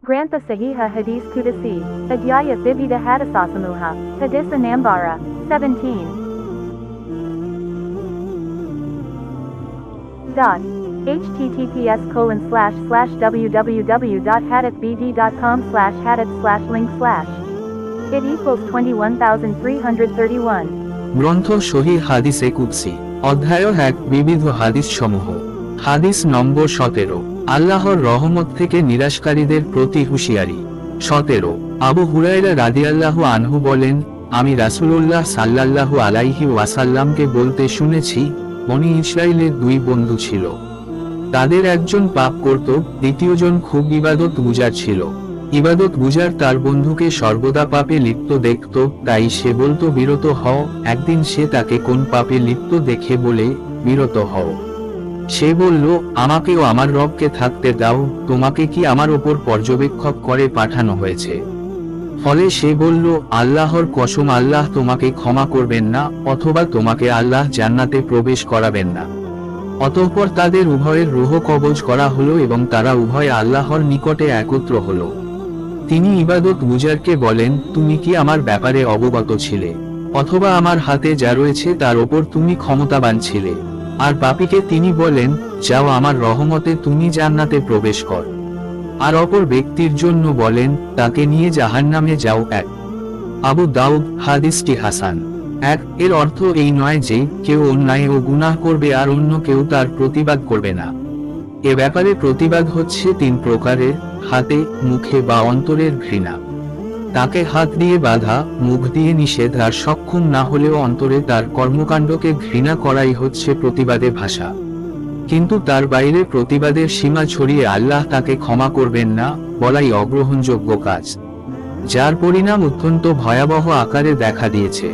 Grantha Sahiha Hadith Kudasi, Adyaya Vivida Hadasasamuha, Haditha Nambara, 17. https://www.hadithbd.com/hadith/link/ It equals 21,331. গ্রন্থ সহিহ হাদিসে কুদসি অধ্যায় 1 বিবিধ হাদিস সমূহ। হাদিস নম্বর 17। আল্লাহর রহমত থেকে নিরাশকারীদের প্রতি হুঁশিয়ারি। 17। আবু হুরায়রা রাদিয়াল্লাহু আনহু বলেন, আমি রাসূলুল্লাহ সাল্লাল্লাহু আলাইহি ওয়াসাল্লামকে বলতে শুনেছি, বনী ইসরাইলের দুই বন্ধু ছিল। তাদের একজন পাপ করত, দ্বিতীয়জন খুব ইবাদত গুজার ছিল। ইবাদত গুজার তার বন্ধুকে সর্বদা পাপে লিপ্ত দেখত, তাই সে বলতো বিরত হও। একদিন সে তাকে কোন পাপে লিপ্ত দেখে বলে, বিরত হও। সে বলল, আমাকেও আমার রবকে থাকতে দাও, তোমাকে কি আমার ওপর পর্যবেক্ষক করে পাঠানো হয়েছে? ফলে সে বলল, আল্লাহর কসম, আল্লাহ তোমাকে ক্ষমা করবেন না, অথবা তোমাকে আল্লাহ জান্নাতে প্রবেশ করাবেন না। অতঃপর তাদের উভয়ের রূহ কবজ করা হলো এবং তারা উভয় আল্লাহর নিকটে একত্র হলো। তিনি ইবাদত গুজারকে বলেন, তুমি কি আমার ব্যাপারে অবগত ছিলে? অথবা আমার হাতে যা রয়েছে তার ওপর তুমি ক্ষমতাবান ছিলে? আর পাপীকে তিনি বলেন, যাও, আমার রহমতে তুমি জান্নাতে প্রবেশ কর। আর অপর ব্যক্তির জন্য বলেন, তাকে নিয়ে জাহান্নামে যাও। 1 আবু দাউদ, হাদিসটি হাসান। 1 এর অর্থ এই নয় যে কেউ অন্যায় ও গুনাহ করবে আর অন্য কেউ তার প্রতিবাদ করবে না। এ ব্যাপারে প্রতিবাদ হচ্ছে 3 প্রকারের: হাতে, মুখে বা অন্তরের ঘৃণা। তাকে হাত দিয়ে বাধা, মুখ দিয়ে নিষেধ আর সক্ষম না হলেও অন্তরে তার কর্মকাণ্ডকে ঘৃণা করাই হচ্ছে প্রতিবাদে ভাষা। কিন্তু তার বাইরে প্রতিবাদের সীমা ছড়িয়ে আল্লাহ তাকে ক্ষমা করবেন না বলাই অগ্রহণযোগ্য কাজ, যার পরিণাম অত্যন্ত ভয়াবহ আকারে দেখা দিয়েছে।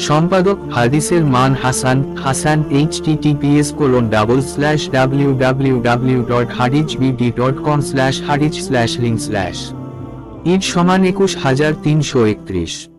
সম্পাদক, হাদিসের মান হাসান। হাসান https://www.hadithbd.com/hadith/link/। ঈদ = 21331।